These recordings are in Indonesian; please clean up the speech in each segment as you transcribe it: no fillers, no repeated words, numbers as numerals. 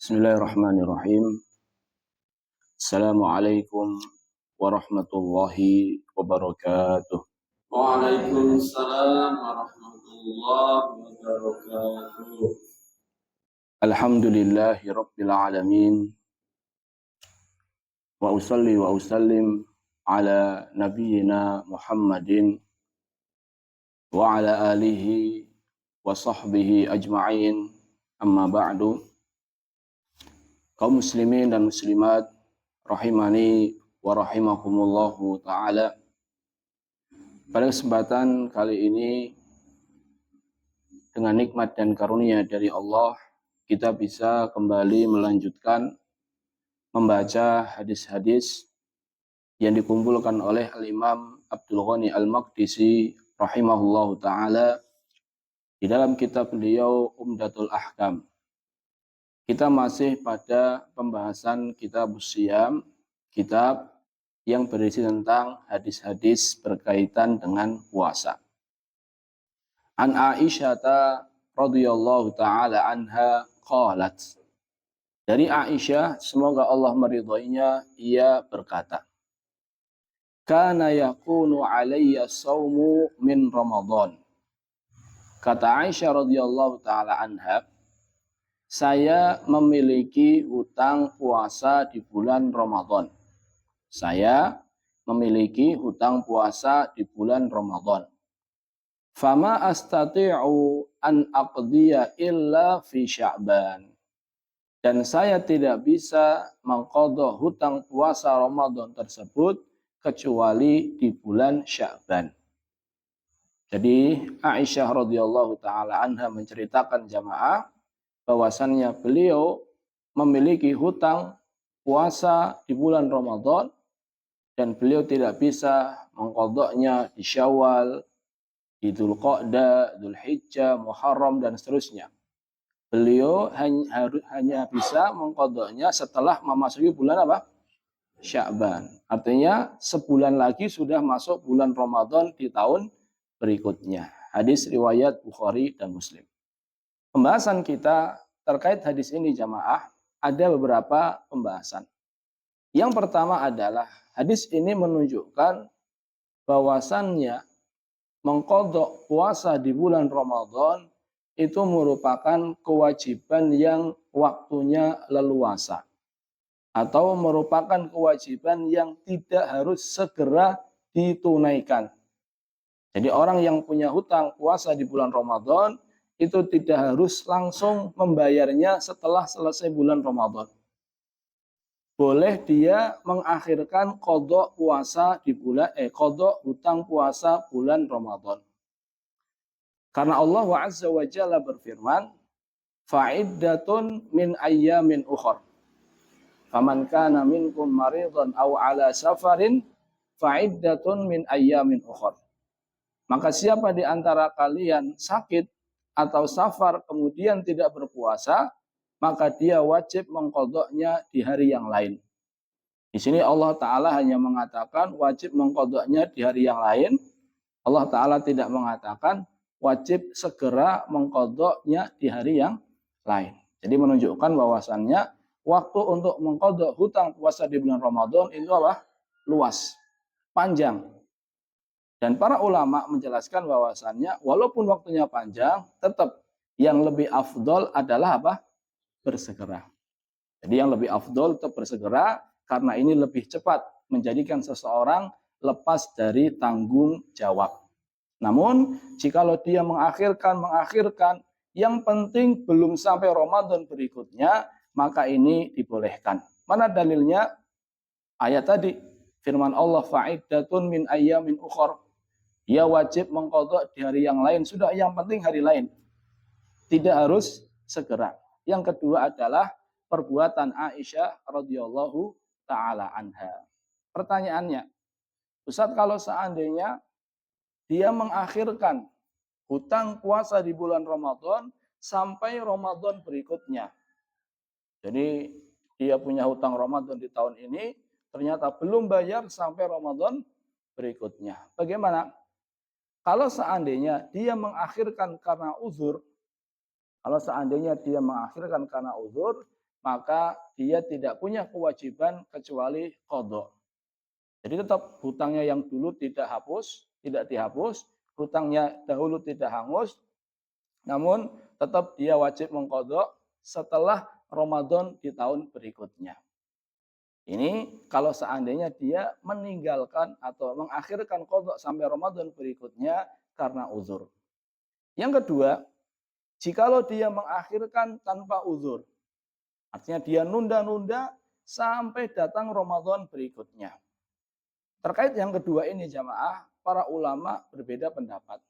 Bismillahirrahmanirrahim. Assalamualaikum warahmatullahi wabarakatuh. Waalaikumsalam warahmatullahi wabarakatuh. Alhamdulillahi rabbil alamin. Wa usalli wa usallim ala nabiyyina Muhammadin wa ala alihi wa sahbihi ajma'in. Amma ba'du. Kaum muslimin dan muslimat rahimani wa rahimakumullahu ta'ala. Pada kesempatan kali ini, dengan nikmat dan karunia dari Allah, kita bisa kembali melanjutkan membaca hadis-hadis yang dikumpulkan oleh Al-Imam Abdul Ghani Al-Maqdisi rahimahullahu ta'ala di dalam kitab beliau Umdatul Ahkam. Kita masih pada pembahasan kitab Siyam, kitab yang berisi tentang hadis-hadis berkaitan dengan puasa. An Aisyah radhiyallahu taala anha qalat. Dari Aisyah, semoga Allah meridhoinya, ia berkata, "Kana yakunu alayya shaumu min Ramadan." Kata Aisyah radhiyallahu taala anha, saya memiliki hutang puasa di bulan Ramadan. Saya memiliki hutang puasa di bulan Ramadan. Fama astati'u an aqdiya illa fi Sya'ban. Dan saya tidak bisa mengqadha hutang puasa Ramadan tersebut kecuali di bulan Sya'ban. Jadi Aisyah radhiyallahu taala anha menceritakan jamaah bahwasannya beliau memiliki hutang puasa di bulan Ramadan dan beliau tidak bisa mengqadhanya di Syawal, di Dzulqa'dah, Dzulhijjah, Muharram dan seterusnya. Beliau hanya bisa mengqadhanya setelah memasuki bulan apa? Sya'ban. Artinya sebulan lagi sudah masuk bulan Ramadan di tahun berikutnya. Hadis riwayat Bukhari dan Muslim. Pembahasan kita terkait hadis ini jamaah ada beberapa pembahasan. Yang pertama adalah hadis ini menunjukkan bahwasannya mengqadha puasa di bulan Ramadan itu merupakan kewajiban yang waktunya leluasa atau merupakan kewajiban yang tidak harus segera ditunaikan. Jadi orang yang punya hutang puasa di bulan Ramadan itu tidak harus langsung membayarnya setelah selesai bulan Ramadan. Boleh dia mengakhirkan qadha puasa di bulan qadha hutang puasa bulan Ramadan. Karena Allah Azza wa Jalla berfirman, "Fa'iddatun min ayyamin ukhar. Faman kana minkum maridan aw ala safarin fa'iddatun min ayyamin ukhar." Maka siapa di antara kalian sakit atau safar kemudian tidak berpuasa, maka dia wajib mengqadhanya di hari yang lain. Di sini Allah Ta'ala hanya mengatakan wajib mengqadhanya di hari yang lain. Allah Ta'ala tidak mengatakan wajib segera mengqadhanya di hari yang lain. Jadi menunjukkan bahwasannya waktu untuk mengqadha hutang puasa di bulan Ramadan itu apa? Luas, panjang. Dan para ulama menjelaskan bahwasannya walaupun waktunya panjang, tetap yang lebih afdol adalah apa? Bersegera. Jadi yang lebih afdol tetap bersegera karena ini lebih cepat menjadikan seseorang lepas dari tanggung jawab. Namun jikalau dia mengakhirkan, yang penting belum sampai Ramadan berikutnya, maka ini dibolehkan. Mana dalilnya? Ayat tadi, firman Allah, fa'iddatun min ayyamin ukhar. Dia wajib mengqadha di hari yang lain. Sudah, yang penting hari lain. Tidak harus segera. Yang kedua adalah perbuatan Aisyah radhiyallahu taala anha. Pertanyaannya, Ustaz, kalau seandainya dia mengakhirkan hutang puasa di bulan Ramadan sampai Ramadan berikutnya. Jadi dia punya hutang Ramadan di tahun ini, ternyata belum bayar sampai Ramadan berikutnya. Bagaimana? Kalau seandainya dia mengakhirkan karena uzur, maka dia tidak punya kewajiban kecuali qadha. Jadi tetap hutangnya yang dulu tidak dihapus, hutangnya dahulu tidak hangus, namun tetap dia wajib mengqadha setelah Ramadan di tahun berikutnya. Ini kalau seandainya dia meninggalkan atau mengakhirkan qadha sampai Ramadan berikutnya karena uzur. Yang kedua, jikalau dia mengakhirkan tanpa uzur, artinya dia nunda-nunda sampai datang Ramadan berikutnya. Terkait yang kedua ini jamaah, para ulama berbeda pendapat.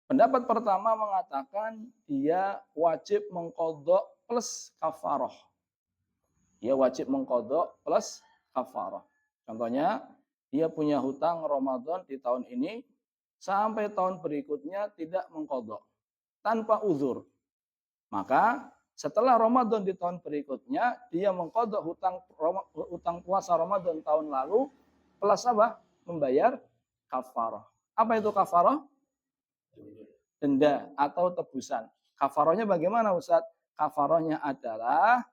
Pendapat pertama mengatakan dia wajib mengqadha plus kafarah. Dia wajib mengqadha plus kafarah. Contohnya, dia punya hutang Ramadan di tahun ini sampai tahun berikutnya tidak mengqadha tanpa uzur. Maka setelah Ramadan di tahun berikutnya dia mengqadha hutang puasa Ramadan tahun lalu plus apa? Membayar kafarah. Apa itu kafarah? Denda atau tebusan. Kafarahnya bagaimana Ustaz? Kafarahnya adalah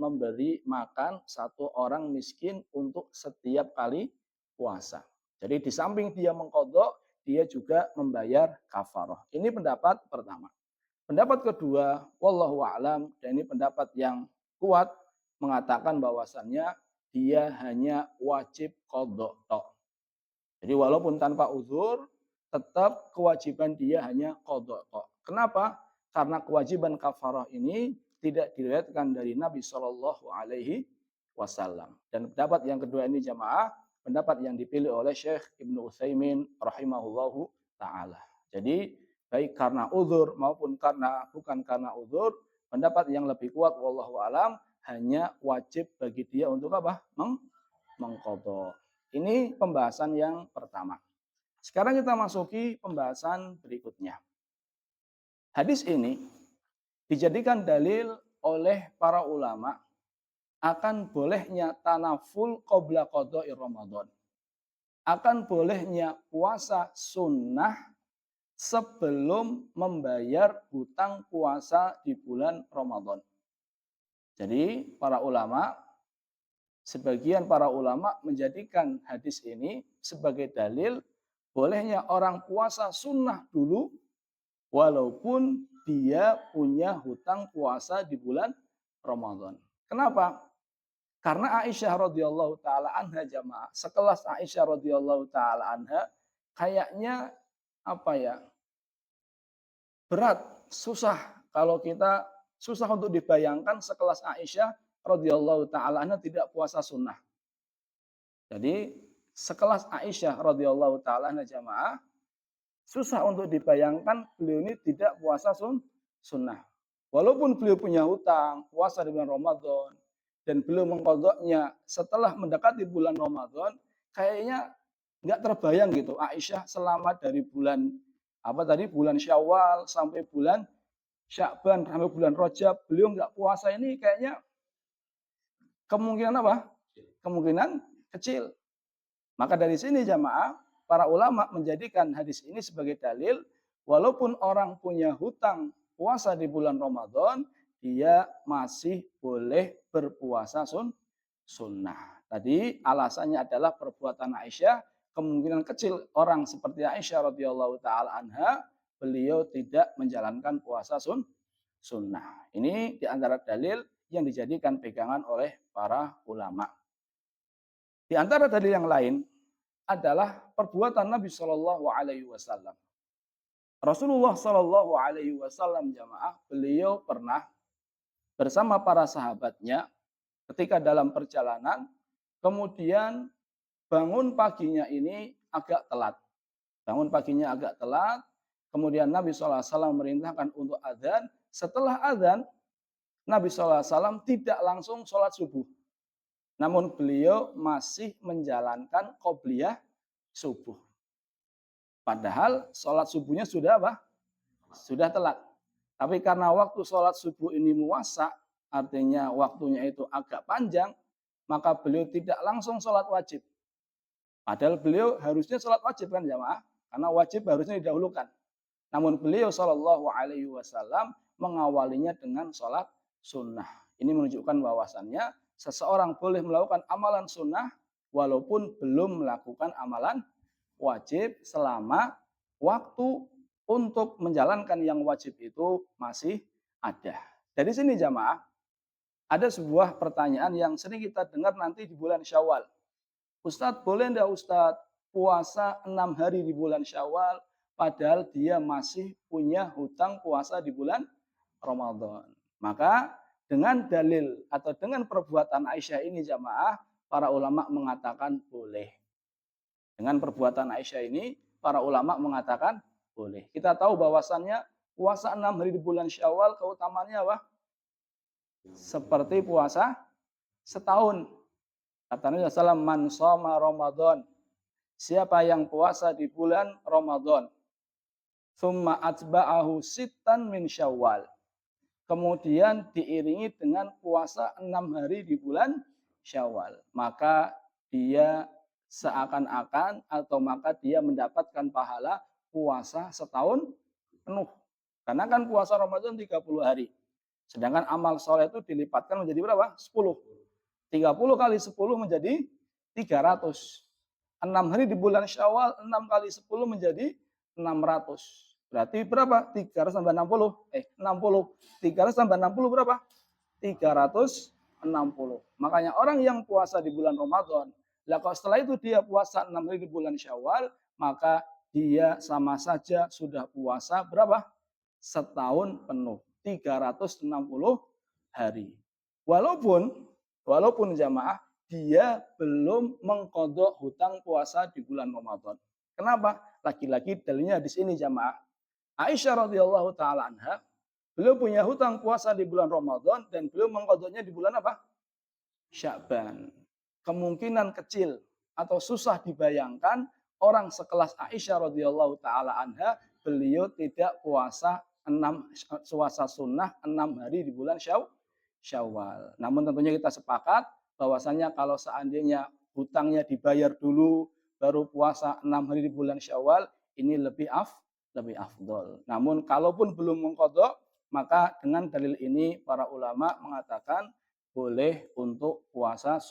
memberi makan satu orang miskin untuk setiap kali puasa. Jadi di samping dia mengqadha, dia juga membayar kafarah. Ini pendapat pertama. Pendapat kedua, wallahu a'lam, dan ini pendapat yang kuat mengatakan bahwasannya dia hanya wajib qadha tok. Jadi walaupun tanpa uzur, tetap kewajiban dia hanya qadha tok. Kenapa? Karena kewajiban kafarah ini tidak diriwayatkan dari Nabi Shallallahu Alaihi Wasallam. Dan pendapat yang kedua ini jamaah, pendapat yang dipilih oleh Syekh Ibnu Utsaimin rahimahullahu taala. Jadi baik karena uzur maupun bukan karena uzur, pendapat yang lebih kuat wallahu alam hanya wajib bagi dia untuk apa? Mengqadha. Ini pembahasan yang pertama. Sekarang kita masuki pembahasan berikutnya. Hadis ini dijadikan dalil oleh para ulama akan bolehnya tanaful qabla qadha'i Ramadan. Akan bolehnya puasa sunnah sebelum membayar hutang puasa di bulan Ramadan. Jadi sebagian para ulama menjadikan hadis ini sebagai dalil bolehnya orang puasa sunnah dulu walaupun dia punya hutang puasa di bulan Ramadan. Kenapa? Karena Aisyah radhiyallahu taala anha jamaah, sekelas Aisyah radhiyallahu taala anha kayaknya berat, susah kalau kita susah untuk dibayangkan sekelas Aisyah radhiyallahu taala anha tidak puasa sunnah. Jadi sekelas Aisyah radhiyallahu taala anha jamaah susah untuk dibayangkan beliau ini tidak puasa sunnah. Walaupun beliau punya hutang puasa di bulan Ramadan dan beliau mengqadhanya setelah mendekati bulan Ramadan, kayaknya nggak terbayang gitu Aisyah selama dari bulan Syawal sampai bulan Sya'ban sampai bulan Rajab beliau nggak puasa, ini kayaknya kemungkinan apa? Kemungkinan kecil. Maka dari sini jamaah, para ulama menjadikan hadis ini sebagai dalil walaupun orang punya hutang puasa di bulan Ramadan, dia masih boleh berpuasa sunnah. Tadi alasannya adalah perbuatan Aisyah, kemungkinan kecil orang seperti Aisyah radhiyallahu taala anha beliau tidak menjalankan puasa sunnah. Ini diantara dalil yang dijadikan pegangan oleh para ulama. Di antara dalil yang lain adalah perbuatan Nabi Shallallahu Alaihi Wasallam. Rasulullah Shallallahu Alaihi Wasallam jamaah, beliau pernah bersama para sahabatnya ketika dalam perjalanan, kemudian bangun paginya ini agak telat. Kemudian Nabi SAW merintahkan untuk adzan. Setelah adzan, Nabi SAW tidak langsung sholat subuh. Namun beliau masih menjalankan qobliyah subuh. Padahal sholat subuhnya sudah apa? Sudah telat. Tapi karena waktu sholat subuh ini muwasa, artinya waktunya itu agak panjang, maka beliau tidak langsung sholat wajib. Padahal beliau harusnya sholat wajib kan jamaah, karena wajib harusnya didahulukan. Namun beliau Shallallahu Alaihi Wasallam mengawalinya dengan sholat sunnah. Ini menunjukkan bahwasannya seseorang boleh melakukan amalan sunnah walaupun belum melakukan amalan wajib selama waktu untuk menjalankan yang wajib itu masih ada. Dari sini jamaah, ada sebuah pertanyaan yang sering kita dengar nanti di bulan Syawal. Ustadz, boleh enggak Ustadz puasa 6 hari di bulan Syawal padahal dia masih punya hutang puasa di bulan Ramadan. Maka dengan dalil atau dengan perbuatan Aisyah ini jamaah, para ulama mengatakan boleh. Dengan perbuatan Aisyah ini, para ulama mengatakan boleh. Kita tahu bahwasannya puasa 6 hari di bulan Syawal keutamaannya apa? Seperti puasa setahun. Kata Nabi SAW, man shoma Ramadan. Siapa yang puasa di bulan Ramadan. Thumma atba'ahu sittan min Syawal. Kemudian diiringi dengan puasa 6 hari di bulan Syawal. Maka dia seakan-akan atau maka dia mendapatkan pahala puasa setahun penuh. Karena kan puasa Ramadan 30 hari. Sedangkan amal soleh itu dilipatkan menjadi berapa? 10. 30 kali 10 menjadi 300. 6 hari di bulan Syawal, 6 kali 10 menjadi 600. Berarti berapa? 300 tambah 60. 60. 300 tambah 60 berapa? 360. Makanya orang yang puasa di bulan Ramadan, lah kalau setelah itu dia puasa 6 hari di bulan Syawal, maka dia sama saja sudah puasa berapa? Setahun penuh. 360 hari. Walaupun jamaah dia belum mengqadha hutang puasa di bulan Ramadan. Kenapa? Lagi-lagi dalilnya di sini jamaah. Aisyah radhiyallahu taala anha, beliau punya hutang puasa di bulan Ramadan dan beliau mengqadhanya di bulan apa? Sya'ban. Kemungkinan kecil atau susah dibayangkan orang sekelas Aisyah radhiyallahu taala anha, beliau tidak puasa puasa sunnah 6 hari di bulan Syawal. Namun tentunya kita sepakat bahwasanya kalau seandainya hutangnya dibayar dulu baru puasa 6 hari di bulan Syawal, ini lebih afdol. Namun kalaupun belum mengqadha, maka dengan dalil ini para ulama mengatakan boleh untuk puasa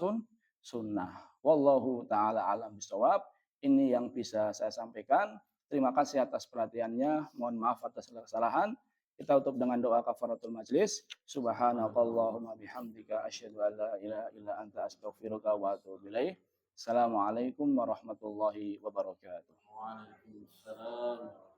sunnah. Wallahu taala alam bisawab. Ini yang bisa saya sampaikan. Terima kasih atas perhatiannya. Mohon maaf atas kesalahan. Kita tutup dengan doa kafaratul majlis. Subhanakallahumma bihamdika asyhadu an la ilaha illa anta astaghfiruka wa atubu ilaik. Assalamualaikum warahmatullahi wabarakatuh. Waalaikumsalam.